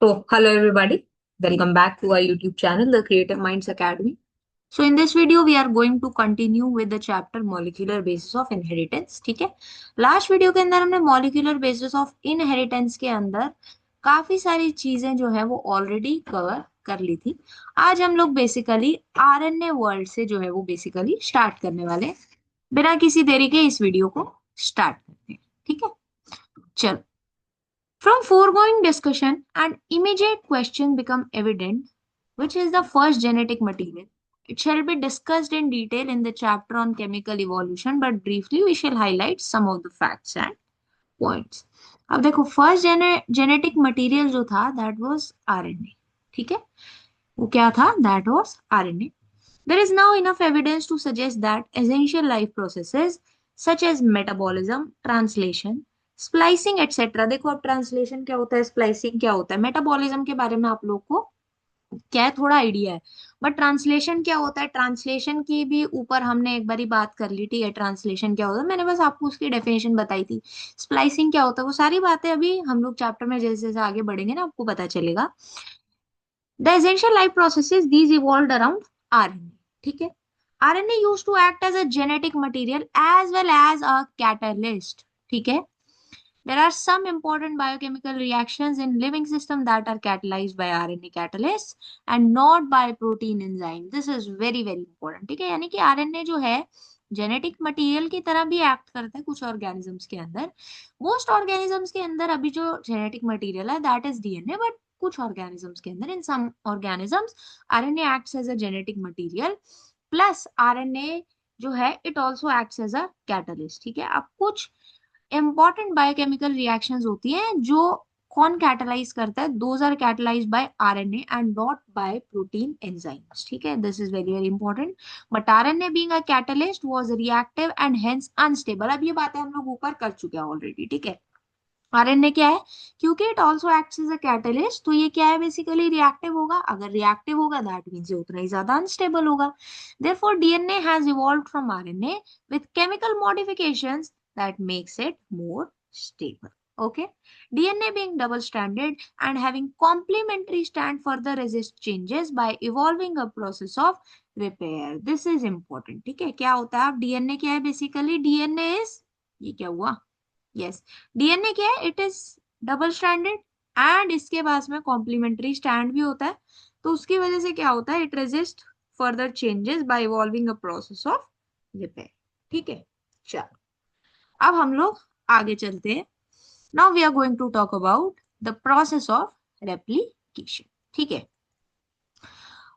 So, hello everybody. Welcome back to our YouTube channel, The Creative Minds Academy. So, in this video, we are going to continue with the chapter Molecular Basis of Inheritance. ठीक है, last video के अंदर हमने molecular basis of inheritance के अंदर काफी सारी चीजें जो है वो ऑलरेडी कवर कर ली थी। आज हम लोग बेसिकली आरएनए वर्ल्ड से जो है वो बेसिकली स्टार्ट करने वाले हैं। बिना किसी देरी के इस वीडियो को स्टार्ट करते हैं। ठीक है, चलो। From foregoing discussion, an immediate question become evident, which is the first genetic material. It shall be discussed in detail in the chapter on chemical evolution, but briefly we shall highlight some of the facts and points. अब देखो first genetic material जो था that was RNA. ठीक है, वो क्या था? That was RNA. There is now enough evidence to suggest that essential life processes such as metabolism, translation, splicing etcetera. देखो अब ट्रांसलेशन क्या होता है, स्प्लाइसिंग क्या होता है, मेटाबॉलिज्म के बारे में आप लोग को क्या है थोड़ा आइडिया है, बट ट्रांसलेशन क्या होता है, ट्रांसलेशन की भी ऊपर हमने एक बारी बात कर ली. ठीक है, ट्रांसलेशन क्या होता है मैंने बस आपको उसकी डेफिनेशन बताई थी. स्प्लाइसिंग क्या होता है वो सारी बातें अभी हम लोग चैप्टर में जैसे जैसे आगे बढ़ेंगे ना आपको पता चलेगा. The essential life processes these evolved around RNA. ठीक है, RNA used to act as a genetic material as well as a catalyst. ठीक है, there are some important biochemical reactions in living system that are catalyzed by RNA catalysts and not by protein enzyme. This is very very important. ठीक है, यानी कि RNA जो है genetic material की तरह भी एक्ट करता है कुछ ऑर्गेनिजम्स के अंदर. मोस्ट ऑर्गेनिजम्स के अंदर अभी जो जेनेटिक मटेरियल है दैट इज डीएनए, बट कुछ ऑर्गेनिजम्स के अंदर in some organisms RNA acts as a genetic material plus RNA जो है it also acts as a catalyst. ठीक है, अब कुछ इंपॉर्टेंट बायोकेमिकल रिएक्शंस होती हैं जो कौन कैटलाइज करता है, those are catalyse by RNA and not by protein enzymes. ठीक है, this is very very important. But RNA being a catalyst was reactive and hence unstable. अब ये बातें हम लोग ऊपर कर चुके हैं ऑलरेडी. ठीक है, आरएनए क्या है, क्योंकि it also acts as a catalyst तो ये क्या है बेसिकली रिएक्टिव होगा. अगर रिएक्टिव होगा दैट मींस ये उतना ही ज्यादा अनस्टेबल होगा. Therefore DNA has evolved from RNA with chemical modifications that makes it more stable. Okay, DNA being double stranded and having complementary strand further resist changes by evolving a process of repair. This is important. ठीक है, क्या होता है अब DNA क्या है basically, DNA is, ये क्या हुआ, यस, डीएनए क्या है, it is double stranded and इसके पास में कॉम्प्लीमेंट्री स्टैंड भी होता है. तो उसकी वजह से क्या होता है, it resist further changes by evolving a process of repair. ठीक है, चलो अब हम लोग आगे चलते हैं. Now we are going to talk about the process of replication. ठीक है,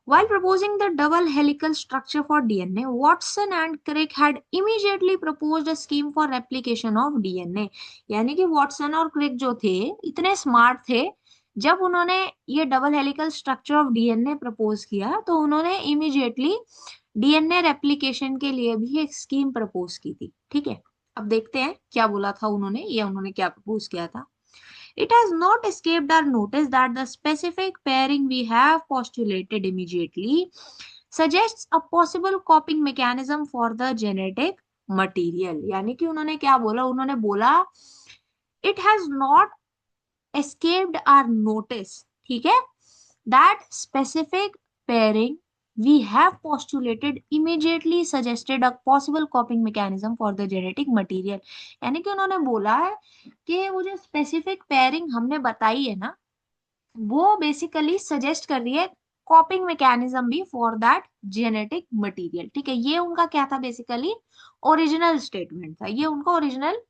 while proposing the double helical structure for DNA, Watson and Crick had immediately proposed a scheme for replication of DNA. यानी कि Watson और क्रिक जो थे इतने smart थे, जब उन्होंने ये double helical structure of DNA propose किया तो उन्होंने इमीडिएटली डीएनए रेप्लिकेशन के लिए भी एक स्कीम प्रपोज की थी. ठीक है, अब देखते हैं क्या बोला था उन्होंने, या उन्होंने क्या प्रपोज किया था. It has not escaped our notice that the specific pairing we have postulated immediately suggests a possible coping mechanism for the genetic material. यानी कि उन्होंने क्या बोला, उन्होंने बोला it has not escaped our notice. ठीक है, that specific pairing we have postulated immediately suggested a possible coping mechanism for the genetic material. यानी कि उन्होंने बोला है कि वो जो स्पेसिफिक पेयरिंग हमने बताई है ना वो बेसिकली सजेस्ट कर रही है कॉपिंग मैकेनिज्म भी फॉर दैट जेनेटिक मटेरियल. ठीक है, ये उनका क्या था बेसिकली, ओरिजिनल स्टेटमेंट था, ये उनका ओरिजिनल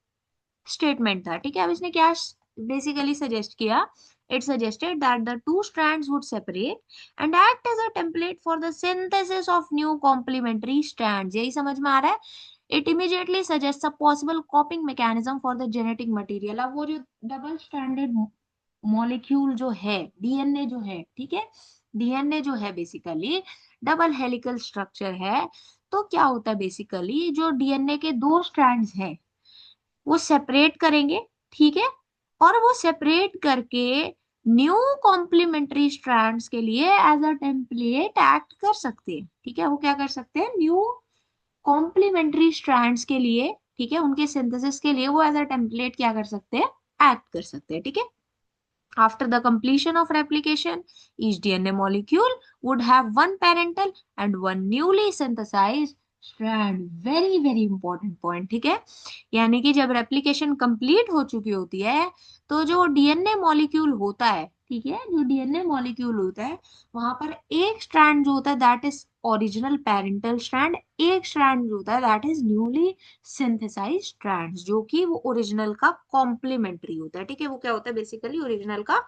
स्टेटमेंट था. ठीक है, अब इसने क्या बेसिकली सजेस्ट किया, it suggested that the two strands would separate and act as a template for the synthesis of new complementary strands. यही समझ में आ रहा है, it immediately suggests a possible coping mechanism for the genetic material. अब वो जो double stranded molecule जो है डीएनए जो है, ठीक है, डीएनए जो है बेसिकली डबल हेलिकल स्ट्रक्चर है. तो क्या होता है बेसिकली, जो डीएनए के दो स्ट्रैंड्स हैं वो सेपरेट करेंगे. ठीक है, और वो सेपरेट करके न्यू कॉम्प्लीमेंट्री स्ट्रैंड्स के लिए एज अ टेम्पलेट एक्ट कर सकते हैं. ठीक है, वो क्या कर सकते हैं, न्यू कॉम्प्लीमेंट्री स्ट्रैंड्स के लिए, ठीक है, उनके सिंथेसिस के लिए वो एज अ टेम्पलेट क्या कर सकते हैं, एक्ट कर सकते हैं. ठीक है, After the completion of replication, each DNA molecule would have one parental and one newly synthesized strand. Very very important point, ठीक है। यानी कि जब रेप्लिकेशन कंप्लीट हो चुकी होती है तो जो डीएनए मॉलिक्यूल होता है, ठीक है, जो डीएनए मॉलिक्यूल होता है वहां पर एक स्ट्रैंड जो होता है that is original parental strand, एक स्ट्रैंड जो होता है that is newly synthesised strand, जो कि वो ओरिजिनल का कॉम्प्लीमेंट्री होता है, ठीक है। वो क्या होता है बेसिकली, ओरिजिनल का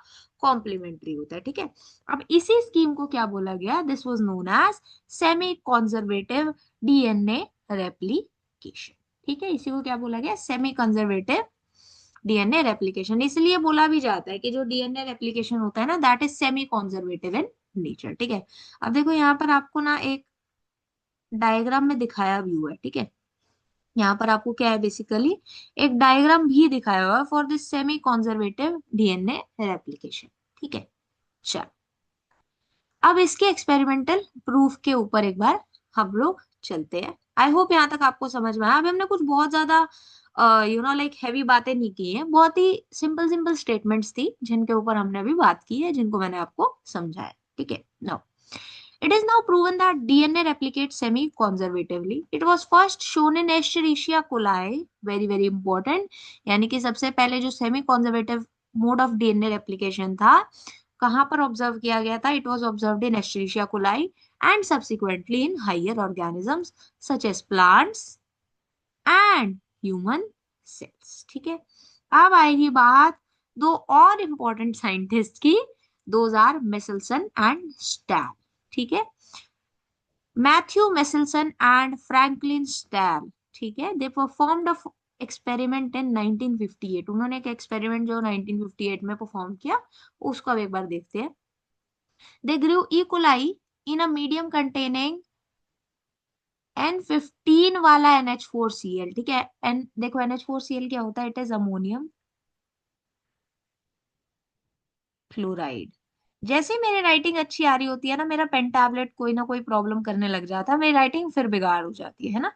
कॉम्प्लीमेंट्री होता है, ठीक है। अब इसी स्कीम को क्या बोला गया, this was known as semi conservative DNA replication, ठीक है। इसी को क्या बोला गया, सेमी कंजर्वेटिव डीएनए रेप्लिकेशन। इसलिए बोला भी जाता है कि जो डीएनए रेप्लिकेशन होता है ना that is semi conservative in nature, ठीक है। अब देखो यहाँ पर आपको ना एक डायग्राम में दिखाया भी हुआ है, ठीक है। यहाँ पर आपको क्या है बेसिकली, एक डायग्राम भी दिखाया हुआ है for this semi conservative DNA replication, ठीक है। चल, अब इसके एक्सपेरिमेंटल प्रूफ के ऊपर एक बार हम लोग चलते हैं। आई होप यहाँ तक आपको समझ में आया। अभी हमने कुछ बहुत ज्यादा लाइक हैवी बातें नहीं की है, बहुत ही सिंपल सिंपल स्टेटमेंट्स थी जिनके ऊपर हमने अभी बात की है, जिनको मैंने आपको समझाया, ठीक है। Now it is now proven that DNA replicates semi-conservatively. It was first shown in Escherichia coli. Very very important. यानी कि सबसे पहले जो semi conservative mode of DNA replication था कहाँ पर ऑब्जर्व किया गया था, it was observed in Escherichia coli and subsequently in higher organisms such as plants and human cells, ठीक है। अब आएगी बात दो और इंपॉर्टेंट साइंटिस्ट की, those are Meselson and Stahl, ठीक है। Matthew Meselson and Franklin Stahl, ठीक है, they performed a experiment in 1958। उन्होंने एक एक्सपेरिमेंट जो 1958 में परफॉर्म किया उसको अब एक बार देखते हैं। They grew E coli in a medium containing N15 वाला NH4Cl, ठीक है। एन देखो NH4Cl क्या होता है, इट इज अमोनियम फ्लोराइड। जैसे मेरी राइटिंग अच्छी आ रही होती है ना, मेरा पेन टैबलेट कोई ना कोई प्रॉब्लम करने लग जाता है, मेरी राइटिंग फिर बेकार हो जाती है ना।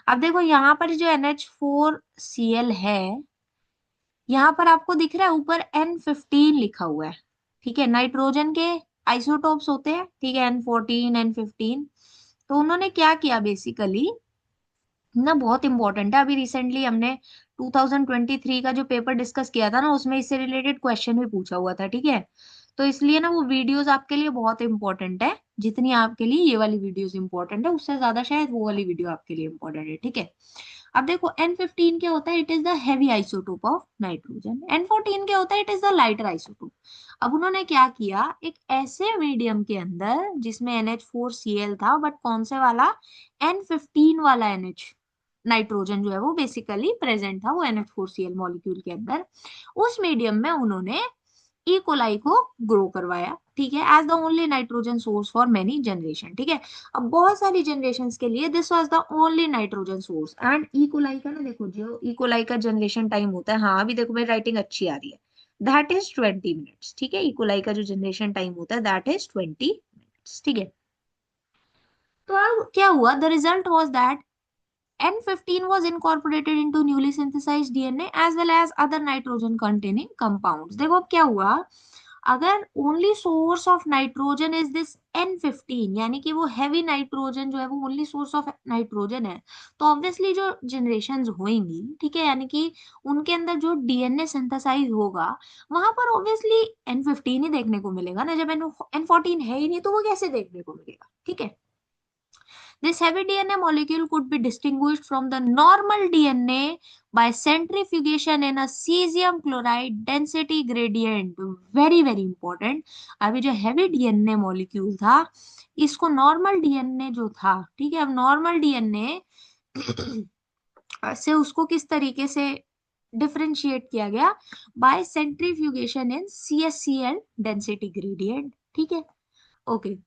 अब देखो यहाँ पर जो NH4Cl है, यहाँ पर आपको दिख रहा है ऊपर N15 लिखा हुआ है, ठीक है। नाइट्रोजन के आइसोटोप्स होते हैं, ठीक है, N14 N15। तो उन्होंने क्या किया बेसिकली ना, बहुत इंपॉर्टेंट है। अभी रिसेंटली हमने 2023 का जो पेपर डिस्कस किया था ना उसमें इससे रिलेटेड क्वेश्चन भी पूछा हुआ था, ठीक है। तो इसलिए ना वो वीडियोस आपके लिए बहुत इंपॉर्टेंट है, जितनी आपके लिए ये वाली वीडियोस इंपॉर्टेंट है उससे ज्यादा शायद वो वाली वीडियो आपके लिए इंपॉर्टेंट है, ठीक है। अब देखो N15 क्या होता है, it is the heavy isotope of nitrogen. N14 क्या होता है, it is the lighter isotope. अब उन्होंने क्या किया, एक ऐसे मीडियम के अंदर जिसमें NH4Cl था बट कौन से वाला, N15 वाला NH नाइट्रोजन जो है वो बेसिकली प्रेजेंट था वो NH4Cl मॉलिक्यूल के अंदर। उस मीडियम में उन्होंने ई कोलाई को ग्रो करवाया, ठीक है, as the only nitrogen source for many generation, ठीक है। अब बहुत सारी जनरेशन के लिए this was the only nitrogen source. And E coli का ना देखो, जो ई कोलाई का जनरेशन टाइम होता है, हाँ अभी देखो मेरी राइटिंग अच्छी आ रही है, दैट इज 20 मिनट्स, ठीक है। ई कोलाई का जो जनरेशन टाइम होता है दैट इज 20 मिनट्स, ठीक है। तो अब क्या हुआ, the result was that N15 was incorporated into newly synthesized DNA as well as other nitrogen containing compounds. देखो अब क्या हुआ, अगर only source of nitrogen is this N15 यानी कि वो heavy नाइट्रोजन जो है वो only source of नाइट्रोजन है, तो obviously जो generations होंगी, ठीक है, यानी कि उनके अंदर जो DNA synthesize होगा वहां पर obviously N15 ही देखने को मिलेगा ना, जब N14 है ही नहीं तो वो कैसे देखने को मिलेगा, ठीक है। This heavy DNA molecule could be distinguished from the normal DNA by centrifugation in a cesium chloride density gradient. Very very important. अभी जो heavy DNA molecule था इसको normal DNA जो था, ठीक है, अब normal DNA से उसको किस तरीके से डिफरेंशिएट किया गया, बाय सेंट्रीफ्यूगेशन इन CSCl डेंसिटी ग्रेडियंट, ठीक है। ओके,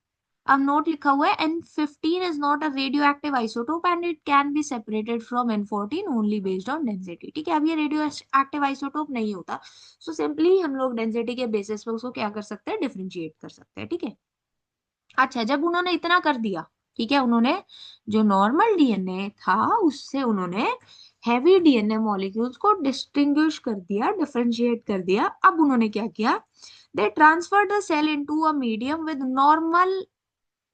अब नोट लिखा हुआ है N15 is not a radioactive isotope and it can be separated from N14 only based on density, ठीक है। अब ये रेडियो एक्टिव आइसोटोप नहीं होता, सो सिंपली हम लोग डेंसिटी के बेसिस पे उसको क्या कर सकते हैं, डिफरेंशिएट कर सकते हैं, ठीक है। अच्छा, जब उन्होंने इतना कर दिया, ठीक है, उन्होंने जो नॉर्मल डीएनए था उससे उन्होंने हैवी डीएनए मॉलिक्यूल्स को डिस्टिंग्विश कर दिया, डिफरेंशिएट कर दिया। अब उन्होंने क्या किया, they transfer the cell into a medium with normal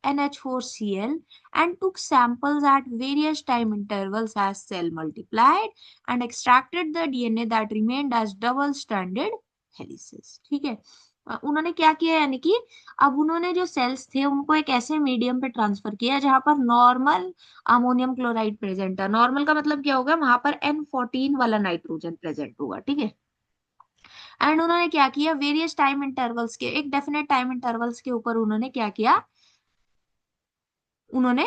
NH4Cl and took samples at various time intervals as cell multiplied and extracted the DNA that remained as double-stranded helices। ठीक है, उन्होंने क्या किया, यानी कि अब उन्होंने जो सेल्स थे उनको एक ऐसे मीडियम पे ट्रांसफर किया जहां पर नॉर्मल अमोनियम क्लोराइड प्रेजेंट है। नॉर्मल का मतलब क्या होगा, वहां पर N14 वाला नाइट्रोजन प्रेजेंट होगा। ठीक है, एंड उन्होंने क्या किया, वेरियस टाइम इंटरवल्स के, एक डेफिनेट टाइम इंटरवल्स के ऊपर उन्होंने क्या किया, उन्होंने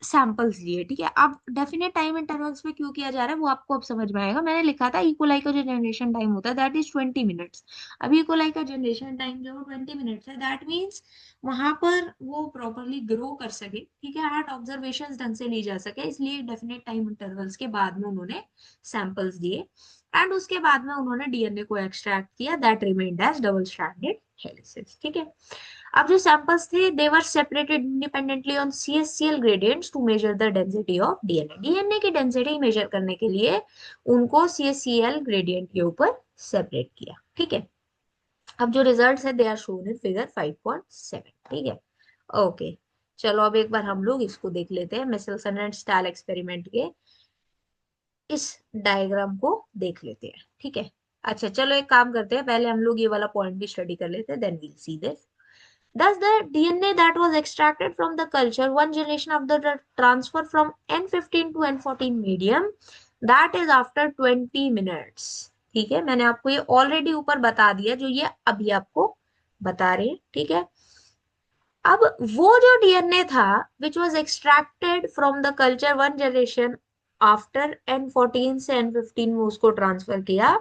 सैंपल्स लिए। ठीक है, अब डेफिनेट टाइम इंटरवल्स में क्यों किया जा रहा है वो आपको अब समझ में आएगा। मैंने लिखा था इकोलाई का जो जनरेशन टाइम होता है दैट इज 20 मिनट्स। अभी इकोलाई का जनरेशन टाइम जो 20 मिनट्स है, दैट मीन्स वहां पर वो प्रॉपरली ग्रो कर सके। ठीक है, हार्ट ऑब्जर्वेशन ढंग से ली जा सके, इसलिए डेफिनेट टाइम इंटरवल्स के बाद में उन्होंने सैंपल्स दिए एंड उसके बाद में उन्होंने डीएनए को एक्सट्रैक्ट किया that remained as double stranded helices. ठीक है, अब जो सैंपल्स थे they were separated independently on CH-Cl gradients to measure the density of DNA. DNA की डेंसिटी मेजर करने के लिए उनको CH-Cl ग्रेडियंट के ऊपर सेपरेट किया। ठीक है, अब जो रिजल्ट्स है they are shown in figure 5.7। ठीक है, ओके, चलो अब एक बार हम लोग इसको देख लेते हैं, मिचेल्सन एंड स्टाल एक्सपेरिमेंट के इस डायग्राम को देख लेते हैं। ठीक है, अच्छा चलो एक काम करते हैं, पहले हम लोग ये वाला पॉइंट भी स्टडी कर लेते हैं, then we'll see this. Thus, the DNA that was extracted from the culture, one generation of the transfer from N15 to N14 medium, that is after 20 minutes। ठीक है, मैंने आपको ये ऑलरेडी ऊपर बता दिया जो ये अभी आपको बता रहे हैं। ठीक है, अब वो जो डीएनए था which was extracted from the culture one generation after N14 से N15 में उसको ट्रांसफर किया,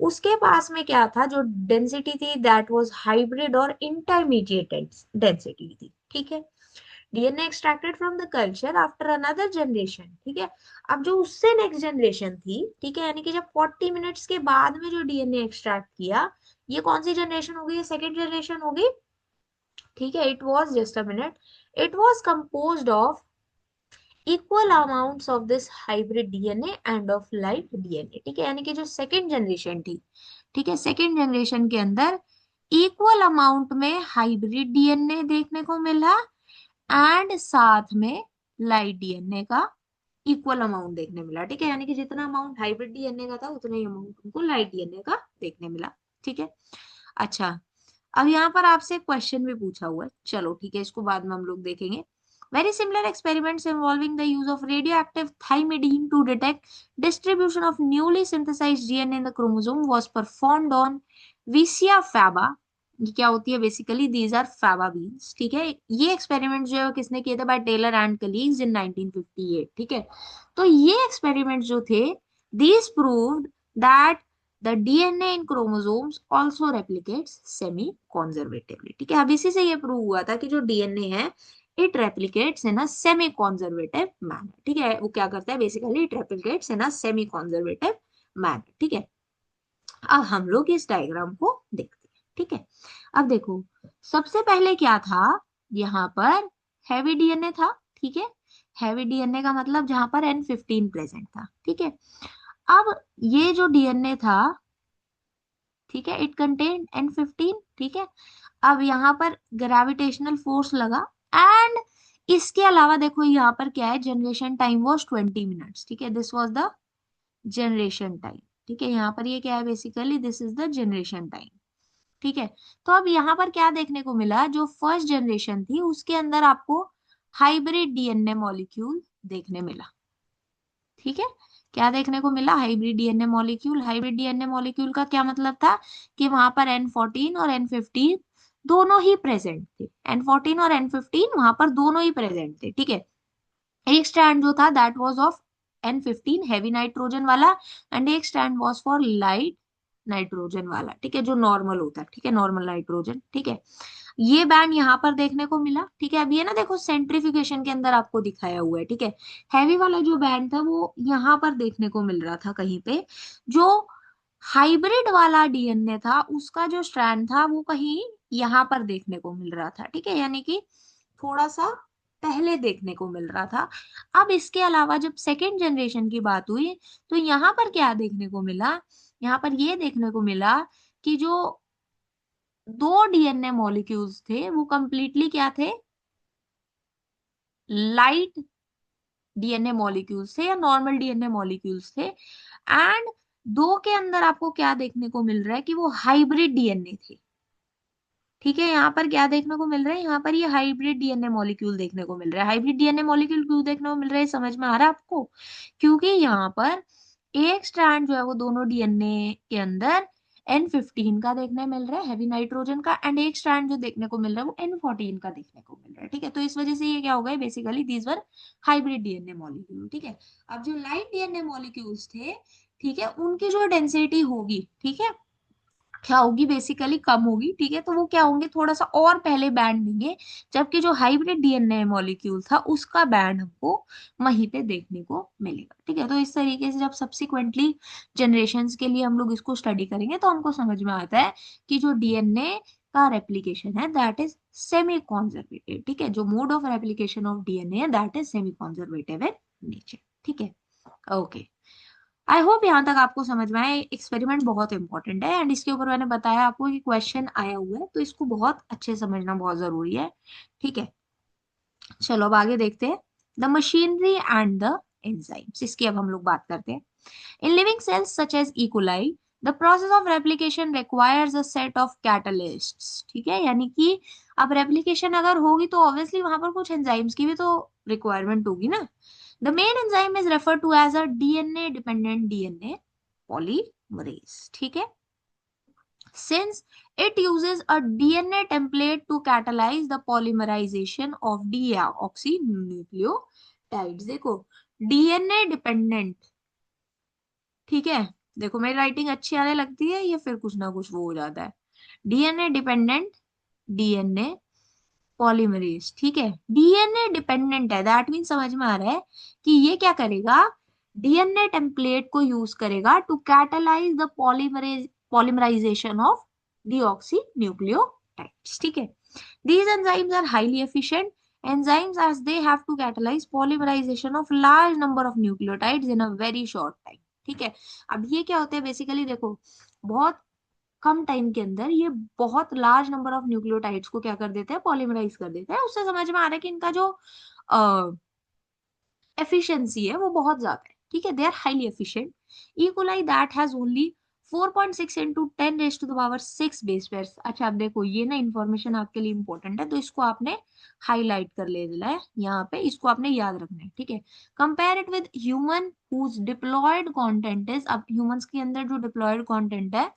उसके पास में क्या था, जो डेंसिटी थी दैट वाज हाइब्रिड और इंटरमीडिएट डेंसिटी थी। ठीक है, DNA extracted from the culture after another generation. ठीक है, अब जो उससे नेक्स्ट जनरेशन थी, ठीक है, यानी कि जब 40 मिनट्स के बाद में जो डीएनए एक्सट्रैक्ट किया, ये कौन सी जनरेशन हो गई, सेकेंड जनरेशन हो गई। ठीक है, it was just a minute, it was composed of equal amounts of this hybrid DNA end of light DNA. ठीक है, यानी कि जो सेकेंड जनरेशन थी, ठीक है, सेकेंड जनरेशन के अंदर इक्वल अमाउंट में हाइब्रिड डीएनए देखने को मिला एंड साथ में लाइट डीएनए का इक्वल अमाउंट देखने मिला। ठीक है, यानी कि जितना अमाउंट हाइब्रिड डीएनए का था उतना ही अमाउंट उनको लाइट डीएनए का देखने मिला। ठीक है, अच्छा अब यहाँ पर आपसे क्वेश्चन भी पूछा हुआ है, चलो ठीक है, इसको बाद में हम लोग देखेंगे। Very similar experiments involving the use of radioactive thymidine to detect distribution of newly synthesized DNA in the chromosome was performed on Vicia faba। ये क्या होती है, basically these are faba beans. ठीक है, ये एक्सपेरिमेंट जो है वो किसने किए थे, by Taylor and colleagues in 1958। ठीक है, तो ये एक्सपेरिमेंट जो थे, these proved that the DNA in chromosomes also replicates semi conservatively. ठीक है, अब इसी से ये प्रूव हुआ था कि जो डीएनए है it replicates in a semi conservative manner. ठीक है, वो क्या करता है, basically it replicates in a semi conservative manner. ठीक है, अब हम लोग इस डायग्राम को देखते हैं। ठीक है, अब देखो सबसे पहले क्या था, यहाँ पर हैवी डीएनए था। ठीक है, हैवी डीएनए का मतलब जहां पर N15 प्रेजेंट था। ठीक है, अब ये जो डीएनए था, ठीक है, इट कंटेन N15। ठीक है, अब यहाँ पर ग्रेविटेशनल फोर्स लगा एंड इसके अलावा देखो यहाँ पर क्या है, जनरेशन टाइम वॉज 20 मिनट्स। ठीक है, this was the generation time. ठीक है, यहाँ पर ये क्या है, basically this is the generation time. ठीक है, तो अब यहाँ पर क्या देखने को मिला, जो फर्स्ट जनरेशन थी उसके अंदर आपको हाइब्रिड डीएनए मॉलिक्यूल देखने मिला। ठीक है, क्या देखने को मिला, hybrid DNA molecule. Hybrid DNA molecule का क्या मतलब था कि वहां पर N14 और N15 दोनों ही प्रेजेंट थे। N14 और N15 वहां पर दोनों ही प्रेजेंट थे। ठीक है, एक स्ट्रैंड जो था that was of N15 heavy nitrogen वाला एंड एक strand was for light nitrogen वाला। ठीक है, जो नॉर्मल होता है। ठीक है, नॉर्मल नाइट्रोजन। ठीक है, ये बैंड यहाँ पर देखने को मिला। ठीक है, अब ये ना देखो सेंट्रीफ्यूगेशन के अंदर आपको दिखाया हुआ है। ठीक है, हैवी वाला जो बैंड था वो यहाँ पर देखने को मिल रहा था कहीं पे, जो हाइब्रिड वाला डीएनए था उसका जो स्ट्रैंड था वो कहीं यहाँ पर देखने को मिल रहा था। ठीक है, यानी कि थोड़ा सा पहले देखने को मिल रहा था। अब इसके अलावा जब सेकेंड जनरेशन की बात हुई तो यहाँ पर क्या देखने को मिला, यहाँ पर ये देखने को मिला कि जो दो डीएनए मॉलिक्यूल्स थे वो कंप्लीटली क्या थे, लाइट डीएनए मॉलिक्यूल्स थे या नॉर्मल डीएनए मॉलिक्यूल्स थे। एंड दो के अंदर आपको क्या देखने को मिल रहा है कि वो हाइब्रिड डीएनए थे। ठीक है, यहाँ पर क्या देखने को मिल रहा है, यहाँ पर ये हाइब्रिड डीएनए मॉलिक्यूल देखने को मिल रहा है। हाइब्रिड डीएनए मॉलिक्यूल क्यों देखने को मिल रहा है, समझ में आ रहा है आपको? क्योंकि यहाँ पर एक स्ट्रैंड जो है वो दोनों डीएनए के अंदर N15 का देखने मिल रहा है, हैवी नाइट्रोजन का, एंड एक स्ट्रैंड जो देखने को मिल रहा है वो N14 का देखने को मिल रहा है। ठीक है, तो इस वजह से ये क्या हो गया, basically these were hybrid DNA molecule. ठीक है, अब जो लाइट डीएनए मॉलिक्यूल्स थे, ठीक है, उनकी जो डेंसिटी होगी, ठीक है, क्या होगी, बेसिकली कम होगी। ठीक है, तो वो क्या होंगे, थोड़ा सा और पहले बैंड देंगे, जबकि जो हाइब्रिड डीएनए मॉलिक्यूल था उसका बैंड हमको वहीं पे देखने को मिलेगा। ठीक है, तो इस तरीके से जब सब्सिक्वेंटली जनरेशन्स के लिए हम लोग इसको स्टडी करेंगे तो हमको समझ में आता है कि जो डीएनए का रेप्लिकेशन है दैट इज सेमी कॉन्जर्वेटिव। ठीक है, जो mode of replication of DNA है that is semi conservative in nature. ठीक है, ओके, आई होप यहाँ तक आपको समझ में आए। एक्सपेरिमेंट बहुत इंपॉर्टेंट है एंड इसके ऊपर मैंने बताया आपको कि क्वेश्चन आया हुआ है, तो इसको बहुत अच्छे से समझना बहुत जरूरी है। ठीक है, चलो अब आगे देखते हैं the machinery and the enzymes, इसकी अब हम लोग बात करते हैं। In living cells such as E coli the process of replication requires a set of catalysts. ठीक है, यानी कि अब रेप्लिकेशन अगर होगी तो ऑब्वियसली वहां पर कुछ एंजाइम्स की भी तो रिक्वायरमेंट होगी ना। The main enzyme is referred to as a DNA dependent DNA polymerase. ठीक है, since it uses a DNA template to catalyze the polymerization of deoxynucleotides। देखो, DNA डिपेंडेंट, ठीक है, देखो मेरी राइटिंग अच्छी आने लगती है या फिर कुछ ना कुछ वो हो जाता है। DNA dependent DNA polymerase. ठीक है, डीएनए डिपेंडेंट है, दैट मीन समझ में आ रहा है कि ये क्या करेगा, डीएनए टेम्पलेट को यूज करेगा to catalyse the polymerisation of deoxy nucleotides. ठीक है, these enzymes are highly efficient enzymes as they have to catalyze polymerization of large number of nucleotides in a very short time। ठीक है, अब ये क्या होता है, बेसिकली देखो, बहुत कम टाइम के अंदर ये बहुत लार्ज नंबर ऑफ न्यूक्लियोटाइड्स को क्या कर देते हैं, पॉलीमराइज कर देते हैं। उससे समझ में आ रहा है कि इनका जो एफिशिएंसी है वो बहुत ज्यादा है। ठीक है, they are highly efficient. E coli that has only 4.6 into 10 raise to the power 6 base pairs. अच्छा, अब देखो ये ना इंफॉर्मेशन आपके लिए इंपॉर्टेंट है, तो इसको आपने हाईलाइट कर ले देना है यहाँ पे, इसको आपने याद रखना है। ठीक है, compare it with human whose diploid content is, अब ह्यूमंस के अंदर जो डिप्लॉयड कंटेंट है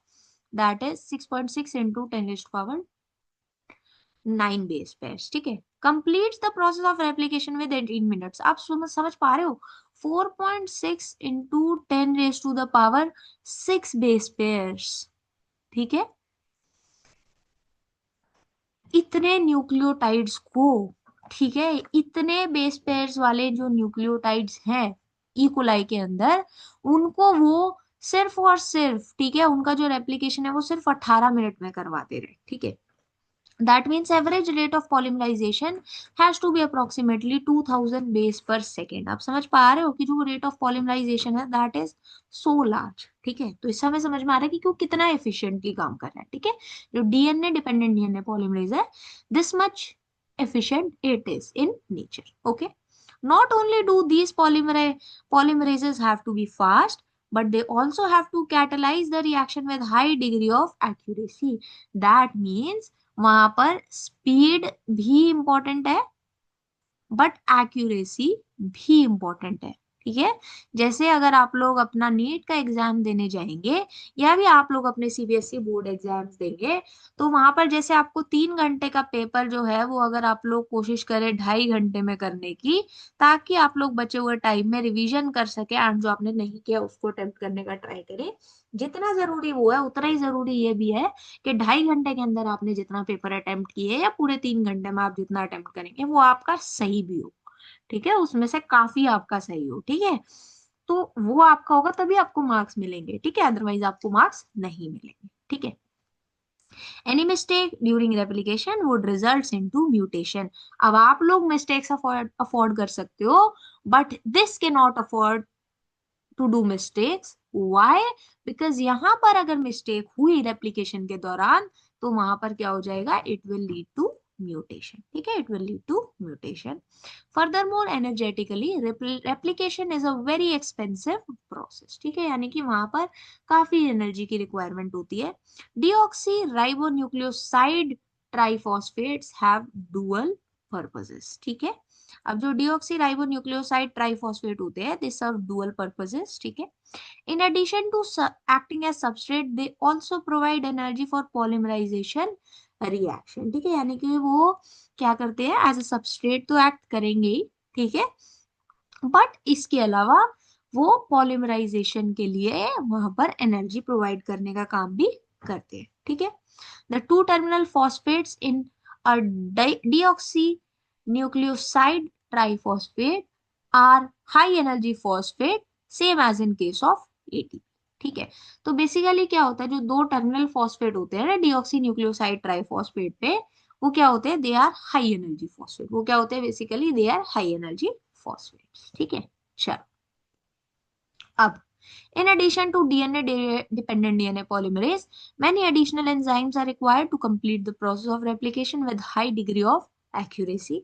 that is 6.6 into 10 raise to power 9 base pairs. ठीक है, completes the process of replication with 18 minutes. आप समझ पा रहे हो, 4.6 into 10 raise to the power 6 base pairs. ठीक है, इतने न्यूक्लियोटाइड्स को, ठीक है, इतने बेस पेयर्स वाले जो न्यूक्लियोटाइड्स हैं इकोलाई के अंदर, उनको वो सिर्फ और सिर्फ, ठीक है, उनका जो रेप्लिकेशन है वो सिर्फ 18 मिनट में करवाते रहे। ठीक है, that means average rate of polymerization has to be approximately 2000 base per second। आप समझ पा रहे हो कि जो रेट ऑफ पॉलीमराइजेशन है दैट इज सो लार्ज। ठीक है, तो इससे हमें समझ में आ रहा है कि क्यों कितना एफिशिएंटली काम कर रहा है। ठीक है, जो डीएनए डिपेंडेंट डीएनए पॉलीमरेज है, this much efficient it is in nature। okay, not only do these polymerases have to be fast, but they also have to catalyze the reaction with high degree of accuracy। that means वहां पर speed भी important है but accuracy भी important है। ठीक है, जैसे अगर आप लोग अपना नीट का एग्जाम देने जाएंगे या भी आप लोग अपने सीबीएसई बोर्ड एग्जाम्स देंगे, तो वहां पर जैसे आपको 3 घंटे का पेपर जो है वो अगर आप लोग कोशिश करें 2.5 घंटे में करने की, ताकि आप लोग बचे हुए टाइम में रिवीजन कर सके एंड जो आपने नहीं किया उसको अटेम्प्ट करने का ट्राई करें, जितना जरूरी वो है उतना ही जरूरी ये भी है कि 2.5 घंटे के अंदर आपने जितना पेपर अटेम्प्ट किए या पूरे 3 घंटे में आप जितना अटेम्प्ट करेंगे वो आपका सही भी हो। ठीक है, उसमें से काफी आपका सही हो। ठीक है, तो वो आपका होगा तभी आपको मार्क्स मिलेंगे। ठीक है, अदरवाइज आपको मार्क्स नहीं मिलेंगे। ठीक है, any mistake during replication would result into mutation. अब आप लोग मिस्टेक्स अफोर्ड कर सकते हो, but this can not afford to do mistakes. Why? Because यहां पर अगर मिस्टेक हुई रेप्लिकेशन के दौरान, तो वहां पर क्या हो जाएगा, it will lead to mutation. ठीक है, it will lead to mutation. Furthermore energetically replication is a very expensive process. ठीक है, यानी कि वहां पर काफी एनर्जी की रिक्वायरमेंट होती है। Deoxy ribo nucleoside triphosphates have dual purposes. ठीक है, अब जो डीऑक्सी राइबो न्यूक्लियोसाइड ट्राइफॉस्फेट होते हैं, दे सर्व डुअल पर्पसेस। ठीक है, in addition to acting as substrate, they also provide energy for polymerization reaction। ठीक है, यानी कि वो क्या करते हैं, एज अ सबस्ट्रेट तो एक्ट करेंगे ही, ठीक है, बट इसके अलावा वो पॉलीमराइजेशन के लिए वहां पर एनर्जी प्रोवाइड करने का काम भी करते हैं। ठीक है, the two terminal phosphates in a deoxy nucleoside triphosphate are high energy phosphate, same as in case of ATP. ठीक है, तो बेसिकली क्या होता है, जो दो टर्मिनल फॉस्फेट होते हैं ना डीऑक्सी न्यूक्लियोसाइड ट्राइफॉस्फेट पे, वो क्या होते हैं, they are high energy phosphate. वो क्या होते हैं, basically they are high energy phosphates. ठीक है, चलो अब in addition to DNA dependent DNA polymerase, many additional enzymes are required to complete the process of replication with high degree of accuracy.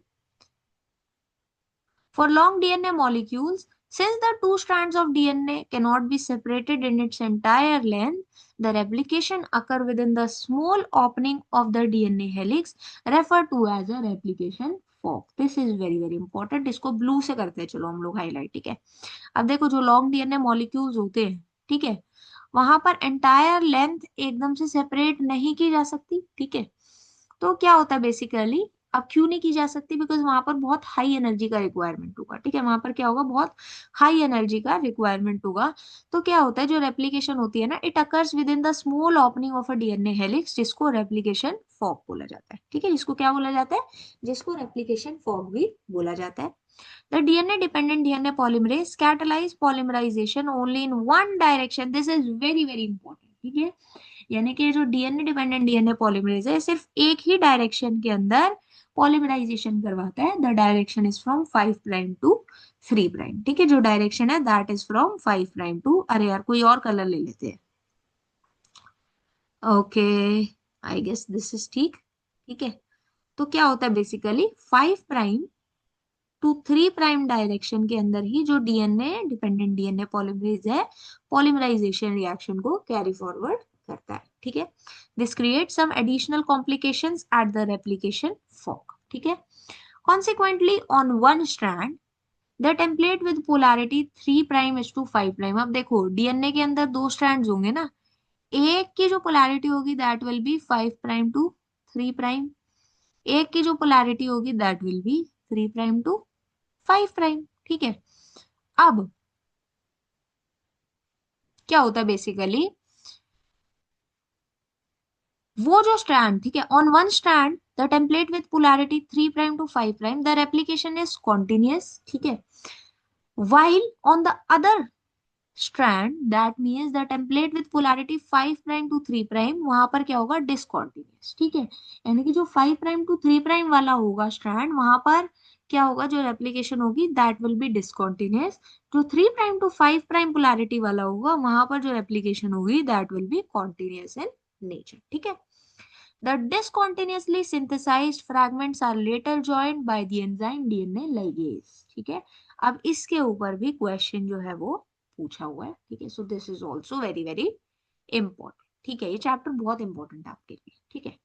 For long DNA molecules, since the two strands of DNA cannot be separated in its entire length, the replication occur within the small opening of the DNA helix, referred to as a replication fork. This is very very important. इसको blue से करते हैं, चलो हम लोग highlight. ठीक है, अब देखो जो लॉन्ग डीएनए मॉलिक्यूल्स होते हैं, ठीक है, वहां पर एंटायर लेंथ एकदम से सेपरेट नहीं की जा सकती। ठीक है, तो क्या होता है बेसिकली, अब क्यों नहीं की जा सकती, बिकॉज वहां पर बहुत हाई एनर्जी का रिक्वायरमेंट होगा। ठीक है, वहां पर क्या होगा, बहुत हाई एनर्जी का रिक्वायरमेंट होगा। तो क्या होता है, जो रेप्लिकेशन होती है ना, it occurs with in the small opening of a DNA helix, जिसको रेप्लिकेशन फॉर्क बोला जाता है। ठीक है, जिसको क्या बोला जाता है, जिसको रेप्लिकेशन फॉर्क भी बोला जाता है। The DNA-dependent DNA polymerase catalyze polymerization only in one direction. This is very very important. ठीक है, यानी कि जो डीएनए डिपेंडेंट डीएनए पॉलीमरेज है, सिर्फ एक ही डायरेक्शन के अंदर पॉलीमराइजेशन करवाता है। The direction is from 5 prime to 3 prime. ठीक है, जो डायरेक्शन है that is from 5 prime to, अरे यार कोई और कलर ले लेते हैं। Okay, I guess this is ठीक। ठीक है, तो क्या होता है basically, 5 prime to 3 prime direction के अंदर ही जो डीएनए डिपेंडेंट डीएनए पॉलीमरेज है, पॉलीमराइजेशन रिएक्शन को कैरी फॉरवर्ड करता है। ठीक है, this create some additional complications at the replication fork. ठीक है, consequently on one strand the template with polarity 3 prime is to 5 prime. अब देखो डीएनए के अंदर दो स्ट्रैंड्स होंगे ना, एक की जो पोलैरिटी होगी that will be 5 prime to 3 prime, एक की जो पोलैरिटी होगी that will be 3 prime to 5 prime. ठीक है, अब क्या होता है बेसिकली, वो जो स्ट्रैंड, ठीक है, on one strand the template with polarity 3 prime to 5 prime the replication is continuous. ठीक है, while on the other strand that means the template with polarity 5 prime to 3 prime, वहां पर क्या होगा, डिसकॉन्टिन्यूअस। ठीक है, यानी कि जो 5 प्राइम टू 3 प्राइम वाला होगा स्ट्रैंड, वहां पर क्या होगा, जो रेप्लिकेशन होगी दैट विल बी डिसकॉन्टिन्यूअस। जो 3 प्राइम टू 5 प्राइम पोलैरिटी वाला होगा, वहां पर जो रेप्लिकेशन होगी that will B continuous in nature. ठीक है, the discontinuously synthesized fragments are later joined by the enzyme DNA ligase। ठीक है, अब इसके ऊपर भी क्वेश्चन जो है वो पूछा हुआ है। ठीक है, so this is also very very important. ठीक है, ये चैप्टर बहुत इंपॉर्टेंट है आपके लिए। ठीक है,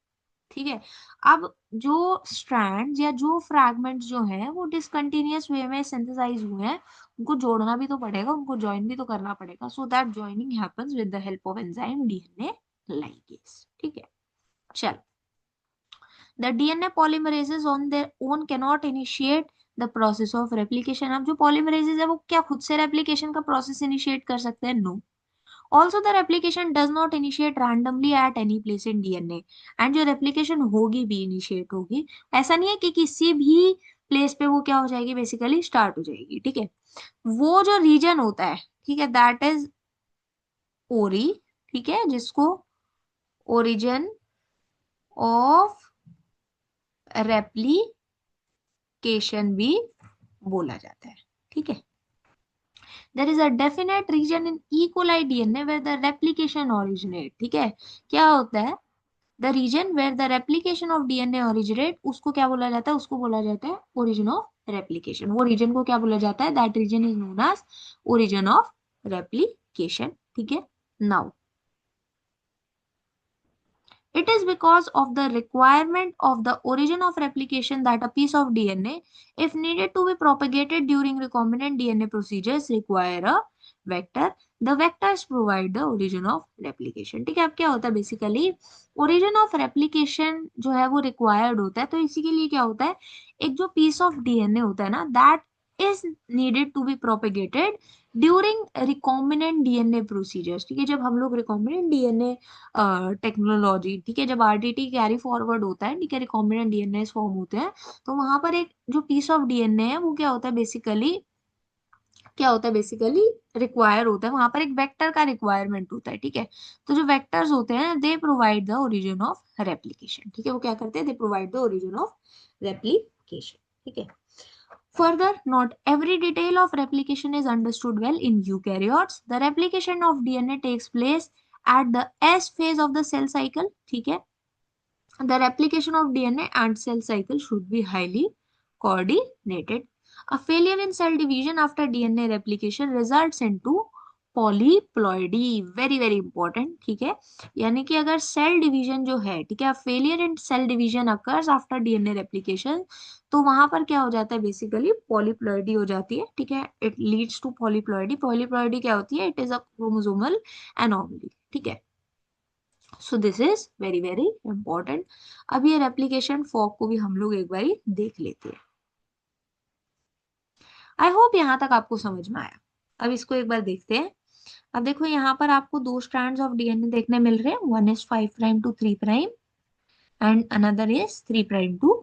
ठीक है, अब जो स्ट्रैंड या जो फ्रैगमेंट्स जो है वो डिसकंटिन्यूअस वे में सिंथेसाइज हुए हैं, उनको जोड़ना भी तो पड़ेगा, उनको ज्वाइन भी तो करना पड़ेगा। So that joining happens with the help of enzyme DNA ligase. ठीक है, चल, the DNA polymerases on their own cannot initiate the process of replication। अब जो polymerases है वो क्या खुद से replication का process initiate कर सकते हैं? No. Also the replication does not initiate randomly at any place in DNA। and जो replication होगी भी initiate होगी, ऐसा नहीं है कि किसी भी प्लेस पे वो क्या हो जाएगी, बेसिकली स्टार्ट हो जाएगी। ठीक है, वो जो रीजन होता है, ठीक है, दैट इज ओरी। ठीक है, जिसको ओरिजिन ऑफ रेप्लिकेशन भी बोला जाता है, ठीक है। There is a definite region in E coli DNA where the replication originate, ठीक है। क्या होता है the region where the replication of DNA originate, उसको क्या बोला जाता है, उसको बोला जाता है ओरिजिन ऑफ रेप्लिकेशन। वो रीजन को क्या बोला जाता है, that region is known as origin of replication, ठीक है। Now it is because of the requirement of the origin of replication that a piece of DNA, if needed to be propagated during recombinant DNA procedures, require a vector. The vectors provide the origin of replication. ठीक है, अब क्या होता है basically, origin of replication जो है वो required होता है, तो इसी के लिए क्या होता है, एक जो piece of DNA होता है ना, that is needed to be propagated during recombinant DNA procedures, ठीक है। जब हम लोग रिकॉम्बिनेंट डीएनए टेक्नोलॉजी, ठीक है, जब आरटीटी कैरी फॉरवर्ड होता है, ठीक है, रिकॉम्बिनेंट डीएनए फॉर्म होते हैं, तो वहां पर एक जो पीस ऑफ डीएनए है वो क्या होता है बेसिकली, क्या होता है बेसिकली, रिक्वायर होता है, वहां पर एक वेक्टर का रिक्वायरमेंट होता है, ठीक है। तो जो वेक्टर्स होते हैं they provide the origin of replication, ठीक है, वो क्या करते हैं, they provide the origin of replication, ठीक है। Further, not every detail of replication is understood well in eukaryotes. The replication of DNA takes place at the S phase of the cell cycle. ठीक है, the replication of DNA and cell cycle should be highly coordinated. A failure in cell division after DNA replication results into polyploidy, very very important, ठीक है। यानी कि अगर cell division जो है, ठीक है, failure in cell division occurs after DNA replication, तो वहां पर क्या हो जाता है बेसिकली, पॉलीप्लॉइडी हो जाती है, ठीक है। It leads to polyploidy. Polyploidy क्या होती है, it is a chromosomal anomaly, ठीक है। So this is very very important. अब ये रेप्लिकेशन फॉर्क को भी हम लोग एक बार देख लेते हैं। आई होप यहाँ तक आपको समझ में आया। अब इसको एक बार देखते हैं। अब देखो यहाँ पर आपको दो स्ट्रैंड्स ऑफ डीएनए देखने मिल रहे हैं, one is 5 prime to 3 prime and another is 3 prime to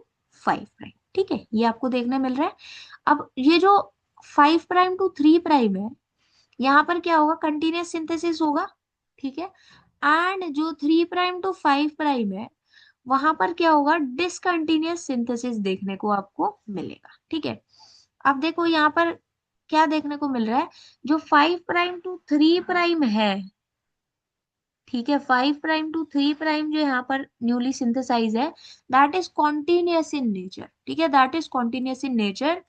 5 prime, ठीक है, ये आपको देखने मिल रहा है। अब ये जो 5 प्राइम टू 3 प्राइम है, यहाँ पर क्या होगा, कंटिन्यूअस सिंथेसिस होगा, ठीक है। एंड जो 3 प्राइम टू 5 प्राइम है, वहां पर क्या होगा, डिसकंटिन्यूअस सिंथेसिस देखने को आपको मिलेगा, ठीक है। अब देखो यहाँ पर क्या देखने को मिल रहा है, जो 5 प्राइम टू 3 प्राइम है, ठीक है, 5 प्राइम टू 3 प्राइम जो यहाँ पर न्यूली सिंथेसाइज है, that is continuous in nature, ठीक है, that is continuous in nature.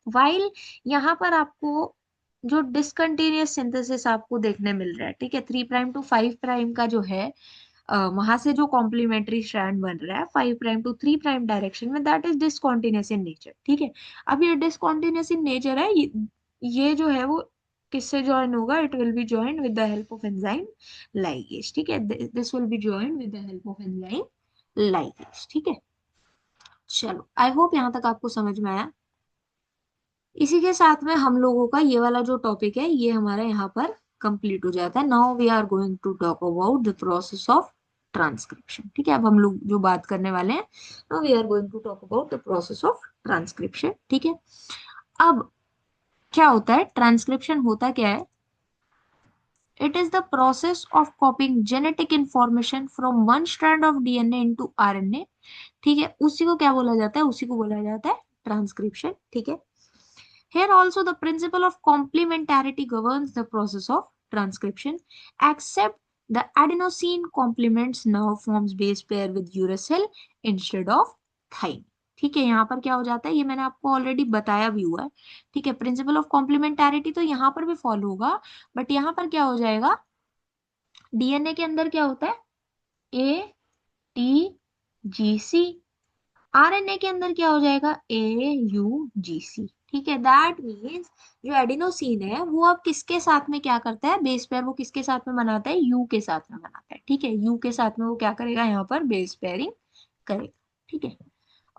While यहाँ पर आपको जो डिसकंटिन्यूअस सिंथेसिस आपको देखने मिल रहा है, ठीक है, 3 प्राइम टू 5 प्राइम का जो है, वहां से जो कॉम्प्लीमेंट्री स्ट्रैंड बन रहा है 5 प्राइम टू 3 प्राइम डायरेक्शन में, that is discontinuous in nature, ठीक है। अब ये डिसकॉन्टिन्यूअस इन नेचर है, ये जो है वो किससे ज्वाइन होगा, it will be joined with the help of enzyme ligase, ठीक है, this will be joined with the help of enzyme ligase, ठीक है। चलो, आई होप यहाँ तक आपको समझ में आया। इसी के साथ में हम लोगों का ये वाला जो टॉपिक है ये हमारा यहाँ पर कंप्लीट हो जाता है। Now we are going to talk about the process of transcription, ठीक है। अब हम लोग जो बात करने वाले हैं, now we are going to talk about the process of transcription, ठीक है। अब क्या होता है ट्रांसक्रिप्शन, होता क्या है, it is the process of कॉपिंग genetic information from one strand of DNA into RNA, ठीक है, उसी को क्या बोला जाता है, उसी को बोला जाता है ट्रांसक्रिप्शन, ठीक है। Here also the principle of complementarity governs the process of transcription, except the adenosine complements now forms base pair with uracil instead of thymine, ठीक है। यहाँ पर क्या हो जाता है, ये मैंने आपको ऑलरेडी बताया भी हुआ है, ठीक है। प्रिंसिपल ऑफ कॉम्प्लीमेंटारिटी तो यहाँ पर भी फॉलो होगा, बट यहाँ पर क्या हो जाएगा, डीएनए के अंदर क्या होता है, A T G C, RNA के अंदर क्या हो जाएगा, ए यू जी सी, ठीक है। दैट मीन्स जो एडिनोसिन है वो अब किसके साथ में क्या करता है, बेस पेयर वो किसके साथ में बनाता है, यू के साथ में बनाता है, ठीक है। यू के साथ में वो क्या करेगा, यहाँ पर बेस पेयरिंग करेगा, ठीक है,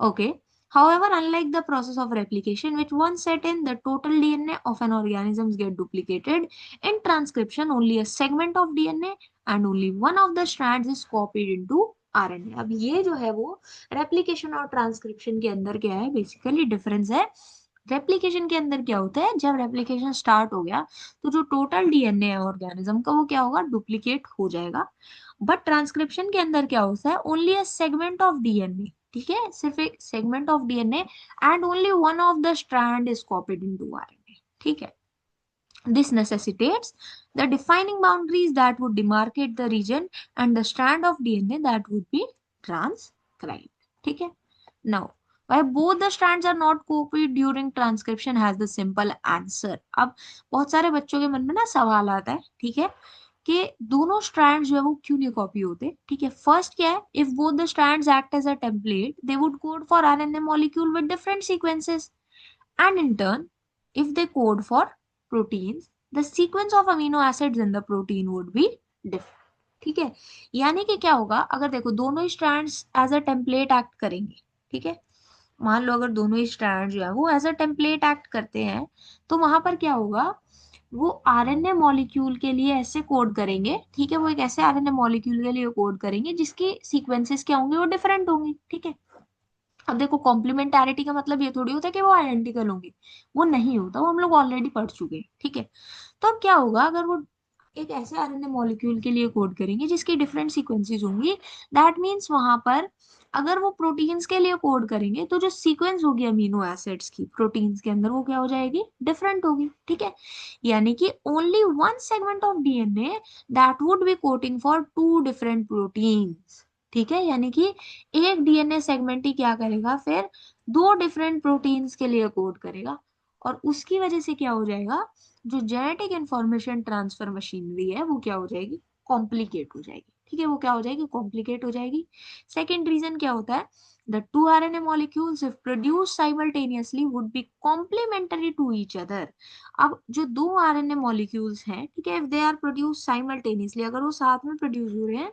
okay. However, unlike the process of replication, which once set in, the total DNA of an organism get duplicated. In transcription, only a segment of DNA and only one of the strands is copied into RNA. अब ये जो है वो replication और transcription के अंदर क्या है बेसिकली डिफरेंस है। रेप्लिकेशन के अंदर क्या होता है, जब रेप्लिकेशन स्टार्ट हो गया तो जो टोटल डीएनए है ऑर्गेनिज्म का वो क्या होगा, डुप्लीकेट हो जाएगा। बट ट्रांसक्रिप्शन के अंदर क्या होता है, only a segment of DNA, ठीक है, सिर्फ एक segment of DNA and only one of the strand is copied into RNA, ठीक है। This necessitates the defining boundaries that would demarcate the region and the strand of DNA that would be transcribed. ठीक है. Now, why both the strands are not copied during transcription has the simple answer. अब बहुत सारे बच्चों के मन में ना सवाल आता है, ठीक है, कि दोनों स्ट्रैंड जो है वो क्यों नहीं कॉपी होते, ठीक है। फर्स्ट क्या है, if both the strands act as a template they would code for RNA molecule with different sequences, and in turn, if they code for proteins, the sequence of amino acids in the protein would be different. ठीक है, यानी कि क्या होगा, अगर देखो दोनों ही strands as a template act करेंगे, ठीक है, मान लो अगर दोनों ही स्ट्रैंड जो है वो एज अ टेम्पलेट एक्ट करते हैं, तो वहां पर क्या होगा, वो आरएनए मॉलिक्यूल के लिए ऐसे कोड करेंगे, ठीक है, वो एक ऐसे आरएनए मॉलिक्यूल के लिए कोड करेंगे जिसकी सीक्वेंसेस क्या होंगे, वो डिफरेंट होंगी, ठीक है। अब देखो कॉम्प्लीमेंटारिटी का मतलब ये थोड़ी होता है कि वो आइडेंटिकल होंगे, वो नहीं होता, वो हम लोग ऑलरेडी पढ़ चुके हैं, ठीक है। तो अब क्या होगा, अगर वो एक ऐसे आरएनए मॉलिक्यूल के लिए कोड करेंगे जिसकी डिफरेंट सीक्वेंसेस होंगी, दैट मीन्स वहां पर अगर वो प्रोटीन्स के लिए कोड करेंगे तो जो सीक्वेंस होगी अमीनो एसिड्स की प्रोटीन्स के अंदर वो क्या हो जाएगी, डिफरेंट होगी, ठीक है। यानी कि only one segment of DNA that would be coding for two different proteins, ठीक है। यानी कि एक डीएनए सेगमेंट ही क्या करेगा, फिर दो डिफरेंट प्रोटीन्स के लिए कोड करेगा, और उसकी वजह से क्या हो जाएगा, जो जेनेटिक इंफॉर्मेशन ट्रांसफर मशीनरी है वो क्या हो जाएगी, कॉम्प्लिकेट हो जाएगी, ठीक है, वो क्या हो जाएगी, कॉम्प्लिकेट हो जाएगी। सेकेंड रीजन क्या होता है, the two RNA molecules if produce simultaneously would be complementary to each other. अब जो दो आरएनए मॉलिक्यूल्स हैं, ठीक है, if they are produce simultaneously, अगर वो साथ में प्रोड्यूस हो रहे हैं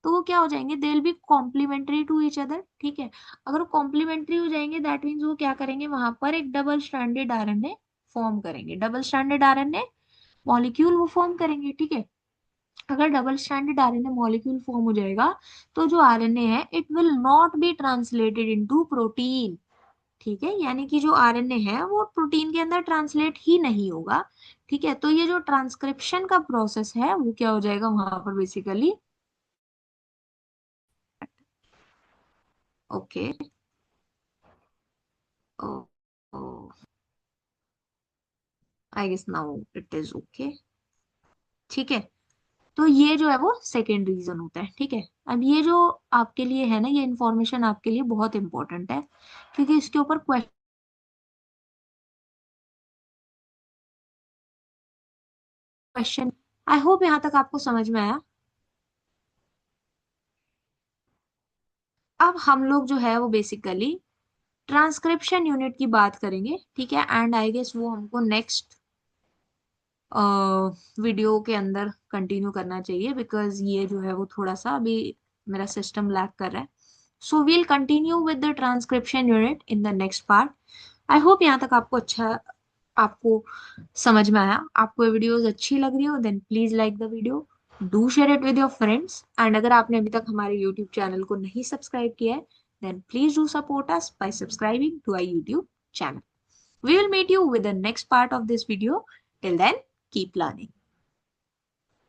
तो वो क्या हो जाएंगे, they will be complementary to each other, ठीक है। अगर वो कॉम्प्लीमेंट्री हो जाएंगे दैट मीन्स वो क्या करेंगे, वहां पर एक डबल स्ट्रैंडेड आरएनए फॉर्म करेंगे, डबल स्ट्रैंडेड आरएनए मॉलिक्यूल वो फॉर्म करेंगे, ठीक है। अगर double stranded RNA molecule form हो जाएगा तो जो आरएनए है it will not be translated into protein, ठीक है, यानी कि जो आरएनए है वो प्रोटीन के अंदर ट्रांसलेट ही नहीं होगा, ठीक है। तो ये जो ट्रांसक्रिप्शन का प्रोसेस है वो क्या हो जाएगा वहां पर basically, okay, I guess now it is okay, ठीक है। तो ये जो है वो सेकेंड रीजन होता है, ठीक है। अब ये जो आपके लिए है ना, ये इंफॉर्मेशन आपके लिए बहुत इंपॉर्टेंट है क्योंकि इसके ऊपर क्वेश्चन, आई होप यहाँ तक आपको समझ में आया। अब हम लोग जो है वो बेसिकली ट्रांसक्रिप्शन यूनिट की बात करेंगे, ठीक है, एंड आई गेस वो हमको नेक्स्ट वीडियो के अंदर कंटिन्यू करना चाहिए बिकॉज ये जो है वो थोड़ा सा अभी मेरा सिस्टम लैग कर रहा है। So we'll continue with the transcription unit in the next part. I hope यहाँ तक आपको अच्छा, आपको समझ में आया, आपको ये वीडियोस अच्छी लग रही हो then please like the video, do share it with your friends, and अगर आपने अभी तक हमारे यूट्यूब चैनल को नहीं सब्सक्राइब किया है then please do support us by subscribing to our YouTube channel. We will meet you with the next part of this video. Till then, keep learning.